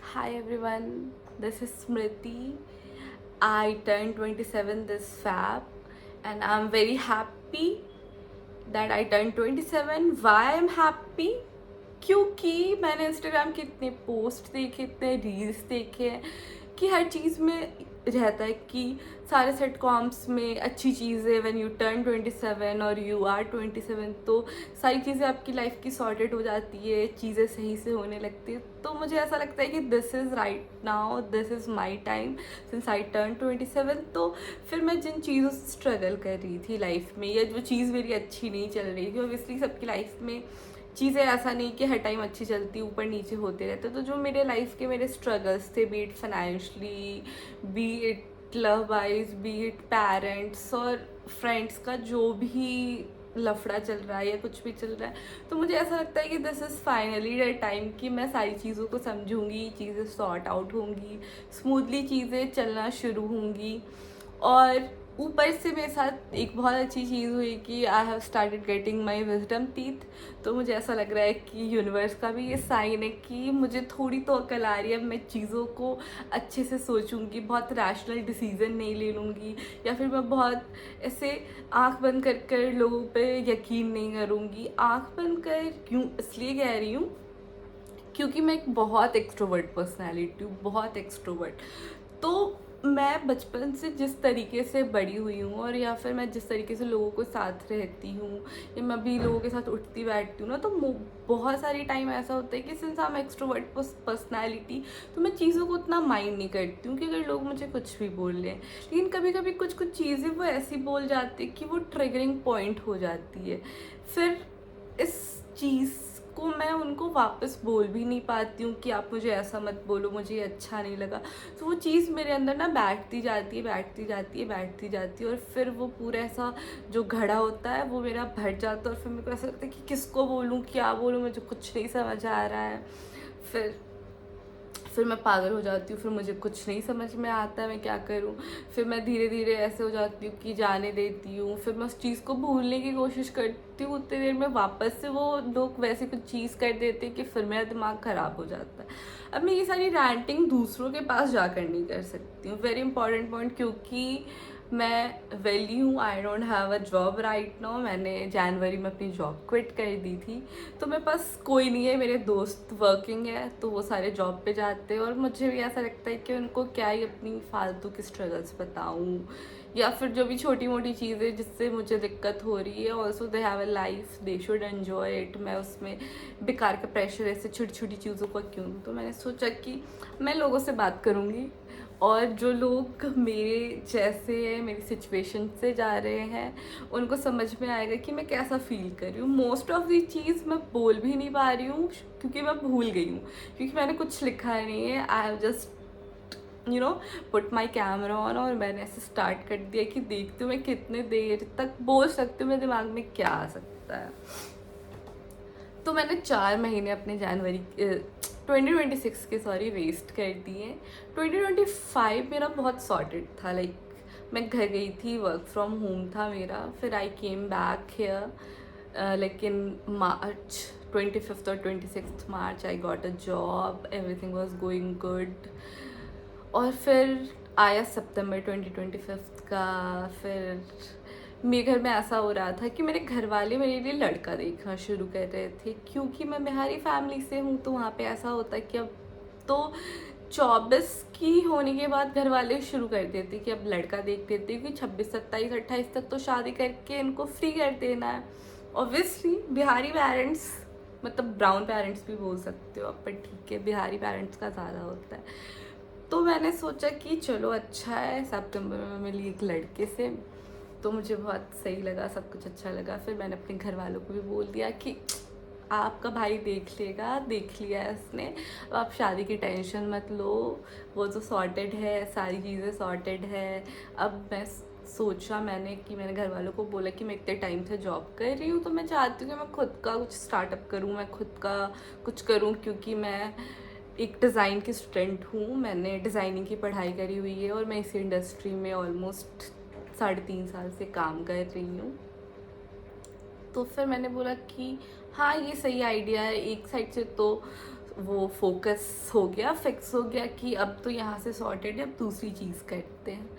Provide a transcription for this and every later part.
Hi everyone, this is Smriti. I turned 27 this Fab and I'm very happy that I turned 27. Why I'm happy? क्योंकि मैंने Instagram के इतने post देखे, इतने reels देखे हैं कि हर चीज़ में रहता है कि सारे सिटकॉम्स में अच्छी चीज़ें व्हेन यू टर्न 27 और यू आर 27 तो सारी चीज़ें आपकी लाइफ की सॉर्टेड हो जाती है, चीज़ें सही से होने लगती है। तो मुझे ऐसा लगता है कि this is right now, this is my time since I turn 27। तो फिर मैं जिन चीज़ों से स्ट्रगल कर रही थी लाइफ में या जो चीज़ मेरी अच्छी नहीं चल रही थी, ऑब्वियसली सबकी लाइफ में चीज़ें ऐसा नहीं कि हर टाइम अच्छी चलती, ऊपर नीचे होते रहते। तो जो मेरे लाइफ के मेरे स्ट्रगल्स थे, B it financially, B it love wise, B it parents और फ्रेंड्स का जो भी लफड़ा चल रहा है या कुछ भी चल रहा है, तो मुझे ऐसा लगता है कि this is finally the time कि मैं सारी चीज़ों को समझूंगी, चीज़ें सॉर्ट आउट होंगी, स्मूथली चीज़ें चलना शुरू होंगी। और ऊपर से मेरे साथ एक बहुत अच्छी चीज़ हुई कि आई have started getting my wisdom teeth. तो मुझे ऐसा लग रहा है कि यूनिवर्स का भी ये साइन है कि मुझे थोड़ी तो अकल आ रही है, अब मैं चीज़ों को अच्छे से सोचूंगी, बहुत रैशनल डिसीजन नहीं ले लूँगी या फिर मैं बहुत ऐसे आँख बंद कर कर लोगों पे यकीन नहीं करूँगी। आँख बंद कर क्यों इसलिए कह रही हूँ क्योंकि मैं एक बहुत एक्सट्रोवर्ट पर्सनैलिटी हूँ, बहुत एक्सट्रोवर्ट। तो मैं बचपन से जिस तरीके से बड़ी हुई हूँ और या फिर मैं जिस तरीके से लोगों के साथ रहती हूँ या मैं भी लोगों के साथ उठती बैठती हूँ ना, तो बहुत सारी टाइम ऐसा होता है कि since I am extrovert personality तो मैं चीज़ों को उतना माइंड नहीं करती हूँ कि अगर लोग मुझे कुछ भी बोल लें। लेकिन कभी कभी कुछ कुछ चीज़ें वो ऐसी बोल जाती है कि वो ट्रिगरिंग पॉइंट हो जाती है। फिर इस चीज़ को मैं उनको वापस बोल भी नहीं पाती हूँ कि आप मुझे ऐसा मत बोलो, मुझे ये अच्छा नहीं लगा। तो वो चीज़ मेरे अंदर ना बैठती जाती है, बैठती जाती है, बैठती जाती है और फिर वो पूरा ऐसा जो घड़ा होता है वो मेरा भर जाता है और फिर मेरे को ऐसा लगता है कि किसको बोलूँ, क्या बोलूँ, मुझे कुछ नहीं समझ आ रहा है। फिर मैं पागल हो जाती हूँ, फिर मुझे कुछ नहीं समझ में आता है मैं क्या करूँ। फिर मैं धीरे धीरे ऐसे हो जाती हूँ कि जाने देती हूँ, फिर मैं उस चीज़ को भूलने की कोशिश करती हूँ। उतनी देर में वापस से वो लोग वैसे कुछ चीज़ कर देते हैं कि फिर मेरा दिमाग ख़राब हो जाता है। अब मैं ये सारी रैंटिंग दूसरों के पास जाकर नहीं कर सकती हूँ, वेरी इंपॉर्टेंट पॉइंट, क्योंकि मैं वेली हूँ, I don't have a job right now. मैंने जनवरी में अपनी जॉब क्विट कर दी थी, तो मेरे पास कोई नहीं है, मेरे दोस्त वर्किंग है तो वो सारे जॉब पे जाते हैं और मुझे भी ऐसा लगता है कि उनको क्या ही अपनी फालतू की स्ट्रगल्स बताऊँ या फिर जो भी छोटी मोटी चीज़ें जिससे मुझे दिक्कत हो रही है। Also they have a life, they should enjoy it. मैं उसमें बेकार का प्रेशर ऐसे छोटी छोटी चीज़ों का क्यों। तो मैंने सोचा कि मैं लोगों से बात करूँगी और जो लोग मेरे जैसे हैं, मेरी सिचुएशन से जा रहे हैं, उनको समझ में आएगा कि मैं कैसा फील कर रही हूँ। मोस्ट ऑफ दी चीज़ मैं बोल भी नहीं पा रही हूँ क्योंकि मैं भूल गई हूँ, क्योंकि मैंने कुछ लिखा नहीं है। I have just put my camera on और मैंने ऐसे स्टार्ट कर दिया कि देखती हूँ मैं कितने देर तक बोल सकती हूँ, मेरे दिमाग में क्या आ सकता है। तो मैंने 4 महीने अपने जनवरी 2026 के सॉरी वेस्ट कर दिए। 2025 मेरा बहुत सॉर्टेड था, लाइक मैं घर गई थी, वर्क फ्रॉम होम था मेरा, फिर आई केम बैक हेयर लेकिन मार्च 25 और 26 March I got a job, everything was going good. और फिर आया सितंबर 2025 का। फिर मेरे घर में ऐसा हो रहा था कि मेरे घर वाले मेरे लिए लड़का देखना शुरू कर रहे थे, क्योंकि मैं बिहारी फैमिली से हूँ तो वहाँ पे ऐसा होता है कि अब तो 24 की होने के बाद घर वाले शुरू कर देते कि अब लड़का देख देते, क्योंकि 26 27 28 तक तो शादी करके इनको फ्री कर देना है। ऑब्वियसली बिहारी पेरेंट्स, मतलब ब्राउन पेरेंट्स भी बोल सकते हो आप, पर ठीक है, बिहारी पेरेंट्स का ज़्यादा होता है। तो मैंने सोचा कि चलो अच्छा है, सितंबर में मिली एक लड़के से, तो मुझे बहुत सही लगा, सब कुछ अच्छा लगा। फिर मैंने अपने घर वालों को भी बोल दिया कि आपका भाई देख लेगा, देख लिया है उसने, अब आप शादी की टेंशन मत लो, वो तो सॉर्टेड है, सारी चीज़ें सॉर्टेड है। अब मैं सोचा मैंने कि मैंने घर वालों को बोला कि मैं इतने टाइम से जॉब कर रही हूँ तो मैं चाहती हूँ कि मैं खुद का कुछ स्टार्टअप करूँ, मैं खुद का कुछ करूँ, क्योंकि मैं एक डिज़ाइन की स्टूडेंट हूँ, मैंने डिज़ाइनिंग की पढ़ाई करी हुई है और मैं इसी इंडस्ट्री में ऑलमोस्ट 3.5 साल से काम कर रही हूँ। तो फिर मैंने बोला कि हाँ ये सही आइडिया है, एक साइड से तो वो फोकस हो गया, फिक्स हो गया कि अब तो यहाँ से सॉर्टेड है, अब दूसरी चीज़ करते हैं।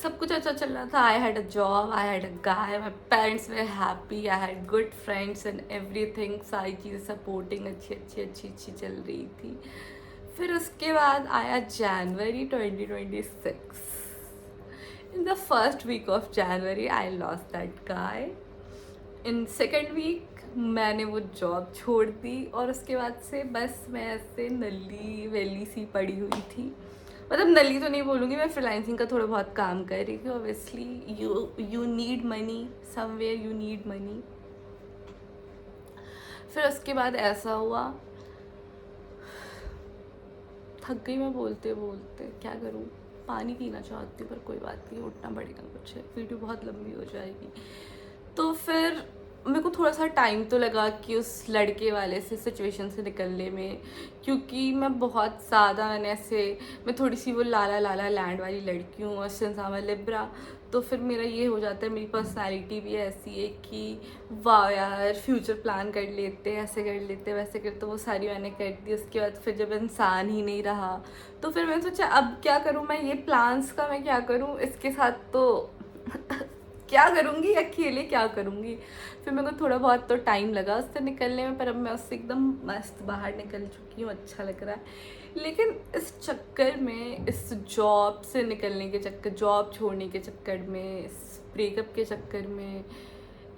सब कुछ अच्छा चल रहा था। I had a job, I had a guy, my parents were happy, I had good friends and everything. सारी चीज़ें सपोर्टिंग अच्छी चल रही थी। फिर उसके बाद आया जनवरी 2026। In the first week of January I lost that guy. In second week मैंने वो जॉब छोड़ दी और उसके बाद से बस मैं ऐसे नली वेली सी पड़ी हुई थी। मतलब नली तो नहीं बोलूँगी, मैं फ्रीलांसिंग का थोड़ा बहुत काम कर रही थी। Obviously you need money, somewhere you need money. फिर उसके बाद ऐसा हुआ, थक गई मैं बोलते बोलते, क्या करूँ, पानी पीना चाहती हूँ पर कोई बात नहीं, उठना पड़ेगा, कुछ वीडियो बहुत लंबी हो जाएगी। तो फिर मेरे को थोड़ा सा टाइम तो लगा कि उस लड़के वाले से सिचुएशन से निकलने में, क्योंकि मैं बहुत ज़्यादा मैं थोड़ी सी वो लाला लाला लैंड वाली लड़की हूँ और सिंसामा लिब्रा। तो फिर मेरा ये हो जाता है, मेरी पर्सनालिटी भी ऐसी है कि वाह यार फ्यूचर प्लान कर लेते, ऐसे कर लेते वैसे कर, तो वो सारी मैंने कर दी। उसके बाद फिर जब इंसान ही नहीं रहा तो फिर मैंने सोचा अब क्या करूँ मैं, ये प्लान्स का मैं क्या करूँ, इसके साथ तो क्या करूँगी, अकेले क्या करूँगी। फिर मेरे को थोड़ा बहुत तो टाइम लगा उससे निकलने में, पर अब मैं उससे एकदम मस्त बाहर निकल चुकी हूँ, अच्छा लग रहा है। लेकिन इस चक्कर में, इस जॉब से निकलने के चक्कर, जॉब छोड़ने के चक्कर में, इस ब्रेकअप के चक्कर में,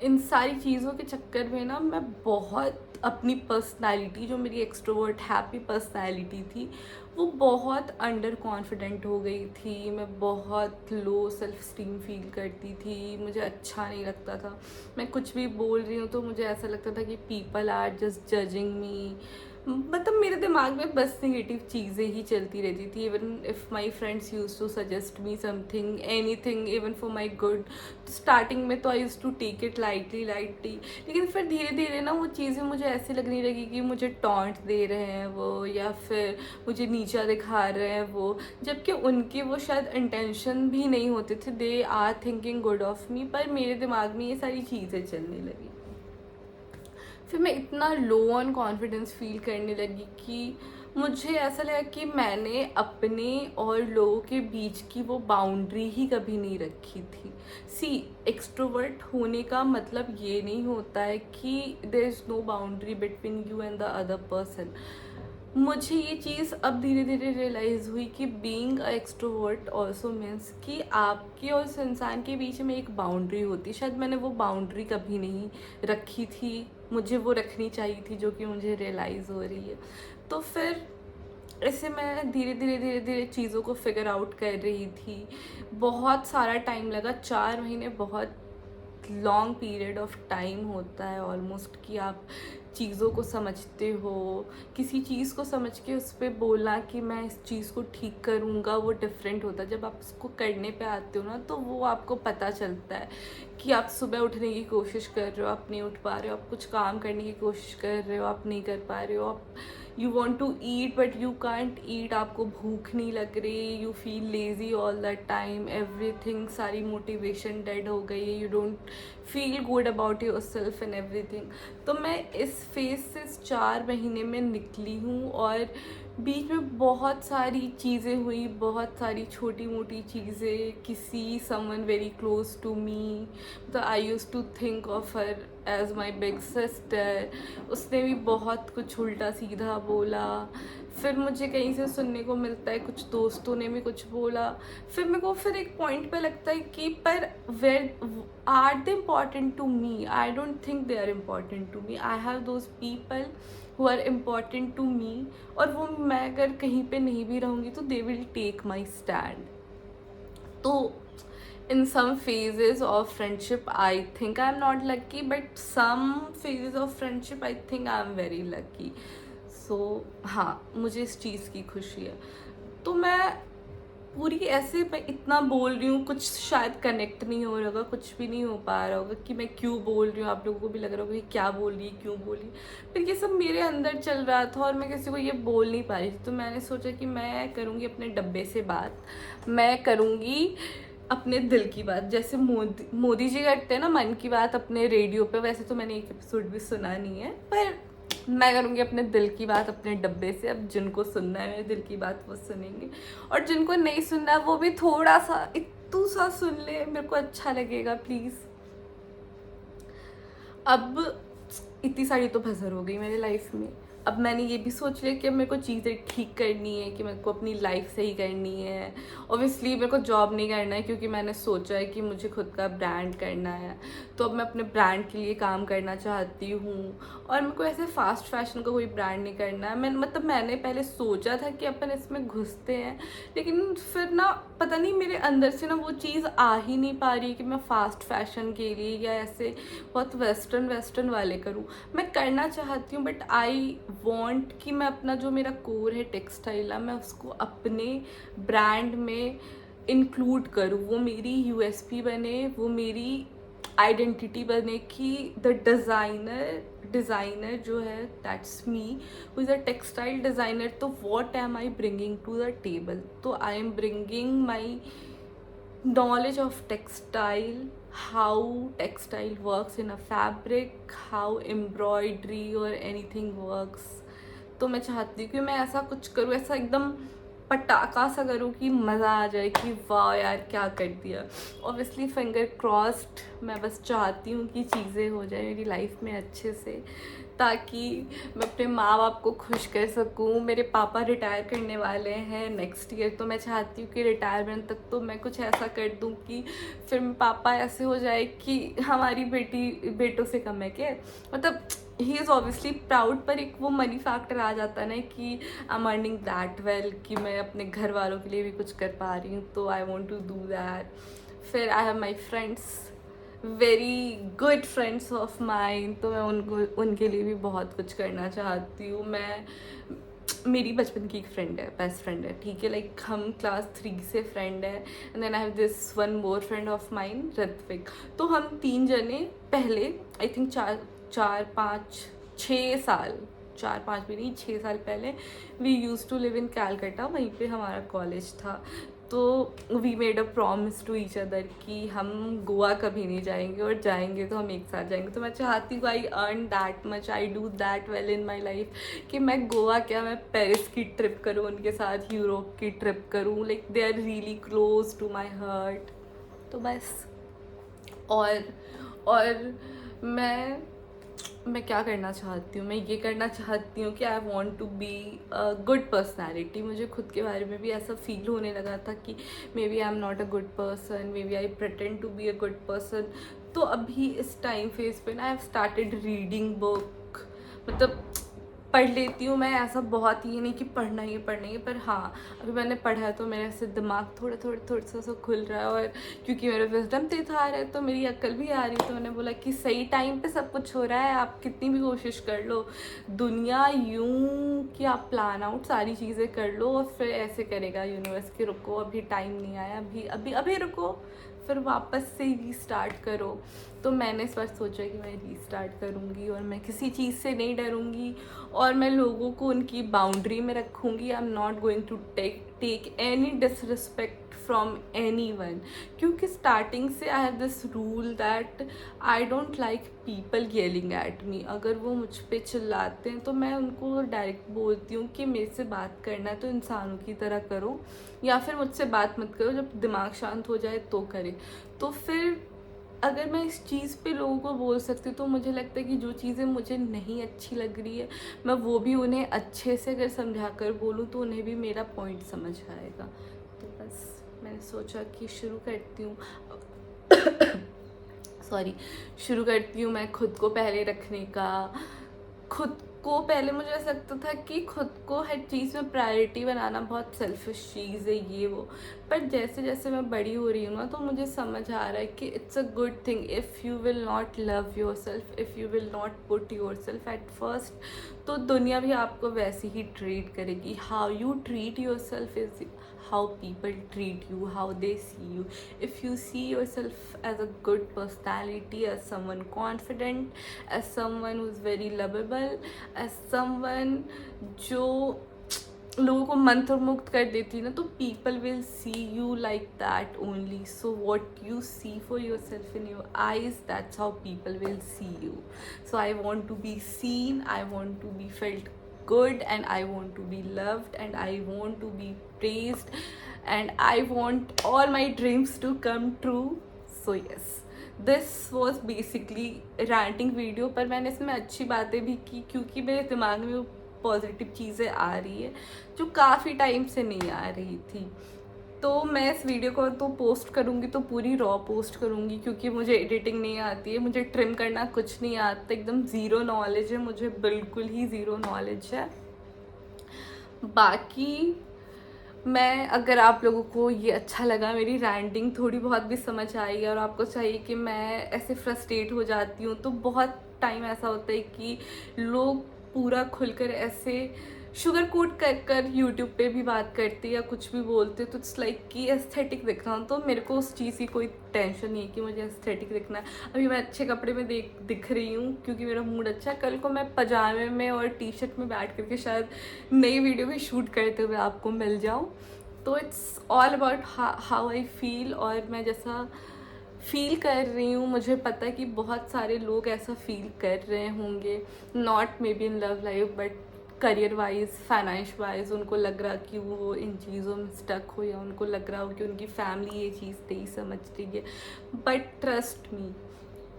इन सारी चीज़ों के चक्कर में ना मैं बहुत अपनी पर्सनालिटी, जो मेरी एक्सट्रोवर्ट हैप्पी पर्सनालिटी थी, वो बहुत अंडर कॉन्फिडेंट हो गई थी। मैं बहुत लो सेल्फ स्टीम फील करती थी, मुझे अच्छा नहीं लगता था। मैं कुछ भी बोल रही हूँ तो मुझे ऐसा लगता था कि people are just judging me. मतलब मेरे दिमाग में बस नेगेटिव चीज़ें ही चलती रहती थी। Even if my friends use to suggest me something, anything, even for my good, तो स्टार्टिंग में तो I use to take it lightly. लेकिन फिर धीरे धीरे ना वो चीज़ें मुझे ऐसी लगने लगी कि मुझे टॉन्ट दे रहे हैं वो, या फिर मुझे नीचा दिखा रहे हैं वो, जबकि उनकी वो शायद इंटेंशन भी नहीं होते थे। They are thinking good of me, पर मेरे दिमाग में ये सारी चीज़ें चलने लगी। फिर मैं इतना लो ऑन कॉन्फिडेंस फील करने लगी कि मुझे ऐसा लगा कि मैंने अपने और लोगों के बीच की वो बाउंड्री ही कभी नहीं रखी थी। सी, एक्सट्रोवर्ट होने का मतलब ये नहीं होता है कि there is no boundary between you and the other person. मुझे ये चीज़ अब धीरे धीरे रियलाइज़ हुई कि being a extrovert also means कि आपके और उस इंसान के बीच में एक बाउंड्री होती है। शायद मैंने वो बाउंड्री कभी नहीं रखी थी, मुझे वो रखनी चाहिए थी, जो कि मुझे रियलाइज़ हो रही है। तो फिर ऐसे मैं धीरे धीरे चीज़ों को फिगर आउट कर रही थी। बहुत सारा टाइम लगा, 4 महीने बहुत लॉन्ग पीरियड ऑफ टाइम होता है ऑलमोस्ट, कि आप चीज़ों को समझते हो। किसी चीज़ को समझ के उस पर बोलना कि मैं इस चीज़ को ठीक करूँगा, वो डिफरेंट होता है। जब आप उसको करने पे आते हो ना, तो वो आपको पता चलता है कि आप सुबह उठने की कोशिश कर रहे हो, आप नहीं उठ पा रहे हो, आप कुछ काम करने की कोशिश कर रहे हो, आप नहीं कर पा रहे हो, आप you want to eat but you can't eat, आपको भूख नहीं लग रही, you feel lazy all the time, everything, सारी मोटिवेशन डेड हो गई है, you don't feel good about yourself and everything. तो मैं इस फेज से 4 महीने में निकली हूँ और बीच में बहुत सारी चीज़ें हुई, बहुत सारी छोटी मोटी चीज़ें। किसी someone very close to me, तो I use to think of her as my big sister, उसने भी बहुत कुछ उल्टा सीधा बोला। फिर मुझे कहीं से सुनने को मिलता है, कुछ दोस्तों ने भी कुछ बोला। फिर मेरे को फिर एक पॉइंट पे लगता है कि पर where are they important to me? I don't think they are important to me. I have those people who are important to me, और वो मैं अगर कहीं पे नहीं भी रहूँगी तो they will take my stand. तो in some phases of friendship I think I'm not lucky, but some phases of friendship I think I'm very lucky. So हाँ, मुझे इस चीज़ की खुशी है। तो मैं पूरी ऐसे मैं इतना बोल रही हूँ, कुछ शायद कनेक्ट नहीं हो रहा होगा, कुछ भी नहीं हो पा रहा होगा कि मैं क्यों बोल रही हूँ, आप लोगों को भी लग रहा होगा कि क्या बोल रही है, क्यों बोल रही है। फिर ये सब मेरे अंदर चल रहा था और मैं किसी को ये बोल नहीं पा रही थी। तो मैंने सोचा कि मैं करूँगी अपने डब्बे से बात, मैं करूँगी अपने दिल की बात, जैसे मोदी जी करते हैं ना मन की बात अपने रेडियो पे। वैसे तो मैंने एक एपिसोड भी सुना नहीं है, पर मैं करूँगी अपने दिल की बात अपने डब्बे से। अब जिनको सुनना है मेरे दिल की बात वो सुनेंगे, और जिनको नहीं सुनना है वो भी थोड़ा सा इतू सा सुन ले, मेरे को अच्छा लगेगा प्लीज़। अब इतनी सारी तो भसर हो गई मेरी लाइफ में। अब मैंने ये भी सोच लिया कि अब मेरे को चीज़ें ठीक करनी है, कि मेरे को अपनी लाइफ सही करनी है। ऑब्वियसली मेरे को जॉब नहीं करना है, क्योंकि मैंने सोचा है कि मुझे खुद का ब्रांड करना है। तो अब मैं अपने ब्रांड के लिए काम करना चाहती हूँ, और मेरे को ऐसे फास्ट फैशन का कोई ब्रांड नहीं करना है। मैंने पहले सोचा था कि अपन इसमें घुसते हैं, लेकिन फिर ना पता नहीं मेरे अंदर से ना वो चीज़ आ ही नहीं पा रही कि मैं फ़ास्ट फैशन के लिए या ऐसे बहुत वेस्टर्न वाले करूँ। मैं करना चाहती हूँ, बट आई वांट कि मैं अपना जो मेरा कोर है टेक्सटाइल है, मैं उसको अपने ब्रांड में इंक्लूड करूँ। वो मेरी यूएसपी बने, वो मेरी आइडेंटिटी बने कि द डिज़ाइनर जो है that's me, who is a textile designer. तो what am I bringing to the table? तो I am bringing my knowledge of textile, how textile works in a fabric, how embroidery or anything works. तो मैं चाहती हूँ कि मैं ऐसा कुछ करूँ, ऐसा एकदम पटाखा सा करूँ कि मज़ा आ जाए कि वाह यार क्या कर दिया। ऑब्वियसली फिंगर क्रॉस्ड, मैं बस चाहती हूँ कि चीज़ें हो जाए मेरी लाइफ में अच्छे से, ताकि मैं अपने माँ बाप को खुश कर सकूँ। मेरे पापा रिटायर करने वाले हैं नेक्स्ट ईयर, तो मैं चाहती हूँ कि रिटायरमेंट तक तो मैं कुछ ऐसा कर दूँ कि फिर पापा ऐसे हो जाए कि हमारी बेटी बेटों से कम है क्या, मतलब ही इज़ ऑब्वियसली प्राउड, पर एक वो मनी फैक्टर आ जाता है ना कि I am earning that well, कि मैं अपने घर वालों के लिए भी कुछ कर पा रही हूँ, तो I want to do that. फिर I have my friends, very good friends of mine, तो मैं उनके लिए भी बहुत कुछ करना चाहती हूँ। मेरी बचपन की एक फ्रेंड है, बेस्ट फ्रेंड है, ठीक है, लाइक हम क्लास 3 से फ्रेंड है। And then I have this one more friend of mine, Ritwik. तो हम 3 जने पहले आई थिंक 4-5 भी नहीं, 6 साल पहले we use to live in Calcutta, वहीं पे हमारा कॉलेज था। तो we made a promise to each other कि हम गोवा कभी नहीं जाएंगे, और जाएंगे तो हम एक साथ जाएंगे। तो मैं चाहती हूँ I earn that much, I do that well in my life, कि मैं गोवा क्या, मैं पेरिस की ट्रिप करूँ उनके साथ, यूरोप की ट्रिप करूँ, like they are really close to my heart. तो बस, और मैं क्या करना चाहती हूँ, मैं ये करना चाहती हूँ कि I want to be a good personality. मुझे खुद के बारे में भी ऐसा फील होने लगा था कि maybe I am not a good person, maybe I pretend to be a good person. तो अभी इस टाइम फेज पे ना I have started reading book, मतलब पढ़ लेती हूँ मैं, ऐसा बहुत ही नहीं कि पढ़ना ही है, पर हाँ अभी मैंने पढ़ा है तो मेरे ऐसे दिमाग थोड़ा सा खुल रहा है। और क्योंकि मेरा विजडम टीथ आ रहा है तो मेरी अक्ल भी आ रही है, तो मैंने बोला कि सही टाइम पे सब कुछ हो रहा है, आप कितनी भी कोशिश कर लो, दुनिया यूं कि आप प्लान आउट सारी चीज़ें कर लो और फिर ऐसे करेगा यूनिवर्स कि रुको अभी टाइम नहीं आया, अभी रुको, फिर वापस से रीस्टार्ट करो। तो मैंने इस बार सोचा कि मैं रीस्टार्ट करूँगी, और मैं किसी चीज़ से नहीं डरूँगी, और मैं लोगों को उनकी बाउंड्री में रखूँगी। I am not going to take any disrespect from anyone, क्योंकि स्टार्टिंग से I have this rule that I don't like people yelling at me. अगर वो मुझ पे चिल्लाते हैं तो मैं उनको डायरेक्ट बोलती हूँ कि मेरे से बात करना है तो इंसानों की तरह करो, या फिर मुझसे बात मत करो, जब दिमाग शांत हो जाए तो करे। तो फिर अगर मैं इस चीज़ पे लोगों को बोल सकती हूँ, तो मुझे लगता है कि जो चीज़ें मुझे नहीं अच्छी लग रही है मैं वो भी उन्हें अच्छे से अगर समझा कर बोलूँ तो उन्हें भी मेरा पॉइंट समझ आएगा। तो बस मैंने सोचा कि शुरू करती हूँ शुरू करती हूँ मैं खुद को पहले रखने का। खुद को पहले मुझे ऐसा लगता था कि खुद को हर चीज़ में प्रायोरिटी बनाना बहुत सेल्फिश चीज़ है ये वो, पर जैसे जैसे मैं बड़ी हो रही हूँ ना तो मुझे समझ आ रहा है कि it's a good thing if you will not love your self, if you will not put your self at first, तो दुनिया भी आपको वैसे ही ट्रीट करेगी। How you treat your self is how people treat you, how they see you. If you see yourself as a good personality, as someone confident, as someone who's very lovable, as someone जो लोगों को मंत्रमुग्ध कर देती है ना, तो people will see you like that only. So what you see for yourself in your eyes, that's how people will see you. So I want to be seen, I want to be felt good, and I want to be loved, and I want to be praised, and I want all my dreams to come true. So yes, this was basically ranting video, पर मैंने इसमें अच्छी बातें भी की क्योंकि मेरे दिमाग में वो पॉजिटिव चीज़ें आ रही है जो काफ़ी टाइम से नहीं आ रही थी. तो मैं इस वीडियो को तो पोस्ट करूँगी तो पूरी रॉ पोस्ट करूँगी क्योंकि मुझे एडिटिंग नहीं आती है, मुझे ट्रिम करना कुछ नहीं आता, एकदम ज़ीरो नॉलेज है, मुझे बिल्कुल ही ज़ीरो नॉलेज है. बाकी मैं, अगर आप लोगों को ये अच्छा लगा, मेरी रैंटिंग थोड़ी बहुत भी समझ आई और आपको चाहिए कि मैं ऐसे फ्रस्ट्रेट हो जाती हूँ, तो बहुत टाइम ऐसा होता है कि लोग पूरा खुलकर ऐसे शुगर कोट कर कर यूट्यूब पे भी बात करते या कुछ भी बोलते, तो इट्स लाइक कि एस्थेटिक दिख रहा हूँ. तो मेरे को उस चीज़ की कोई टेंशन नहीं है कि मुझे एस्थेटिक दिखना है. अभी मैं अच्छे कपड़े में दिख रही हूँ क्योंकि मेरा मूड अच्छा है. कल को मैं पजामे में और टी शर्ट में बैठ करके शायद नई वीडियो भी शूट करते हुए आपको मिल जाऊँ. तो it's all about how I feel, और मैं जैसा फील कर रही हूँ मुझे पता है कि बहुत सारे लोग ऐसा फील कर रहे होंगे, not may be in love life but career wise, finance wise. उनको लग रहा कि वो इन चीज़ों में स्टक हो, या उनको लग रहा हो कि उनकी फैमिली ये चीज़ नहीं समझ रही है. But trust me,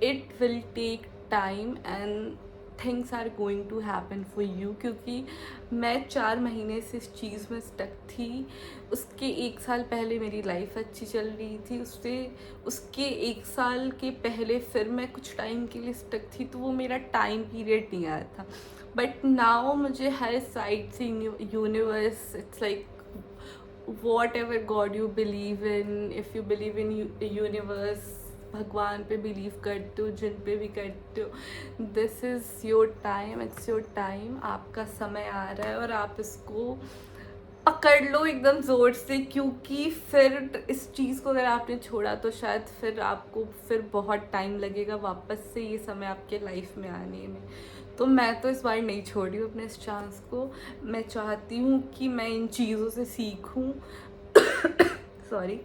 it will take time and things are going to happen for you. क्योंकि मैं 4 महीने से इस चीज़ में स्टक थी. उसके 1 साल पहले मेरी लाइफ अच्छी चल रही थी, उसके 1 साल के पहले फिर मैं कुछ टाइम के लिए स्टक थी, तो वो मेरा टाइम पीरियड नहीं आया था. बट नाउ मुझे हर साइड से universe, it's like what ever God you believe in, if you believe in universe, भगवान पे बिलीव करते हो, जिन पे भी करते हो, this is your time, it's your time. आपका समय आ रहा है और आप इसको पकड़ लो एकदम ज़ोर से, क्योंकि फिर इस चीज़ को अगर आपने छोड़ा तो शायद फिर आपको फिर बहुत टाइम लगेगा वापस से ये समय आपके लाइफ में आने में. तो मैं तो इस बार नहीं छोड़ रही हूँ अपने इस चांस को. मैं चाहती हूँ कि मैं इन चीज़ों से सीखूँ सॉरी,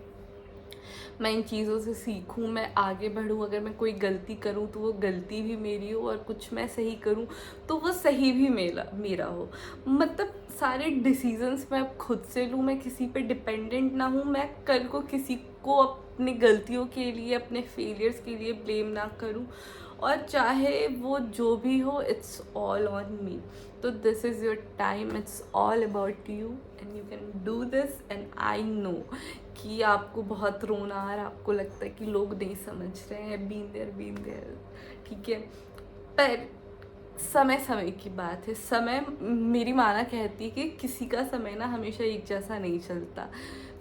मैं इन चीज़ों से सीखूँ, मैं आगे बढ़ूँ. अगर मैं कोई गलती करूँ तो वो गलती भी मेरी हो, और कुछ मैं सही करूँ तो वो सही भी मेरा हो. मतलब सारे डिसीजंस मैं अब खुद से लूँ, मैं किसी पे डिपेंडेंट ना हूँ. मैं कल को किसी को अपनी गलतियों के लिए, अपने फेलियर्स के लिए ब्लेम ना करूँ, और चाहे वो जो भी हो, इट्स ऑल ऑन मी. तो this is your time, it's all about you and you can do this. And I know कि आपको बहुत रोना आ रहा है, आपको लगता है कि लोग नहीं समझ रहे हैं, बीन देयर, ठीक है. पर समय समय की बात है. समय, मेरी माना कहती है कि किसी का समय ना हमेशा एक जैसा नहीं चलता.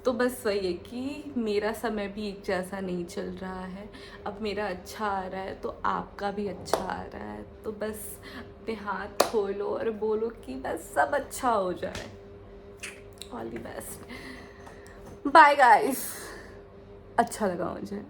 तो बस वही है कि मेरा समय भी एक जैसा नहीं चल रहा है. अब मेरा अच्छा आ रहा है तो आपका भी अच्छा आ रहा है. तो बस अपने हाथ खोलो और बोलो कि बस सब अच्छा हो जाए. All the best. Bye guys. अच्छा लगा मुझे.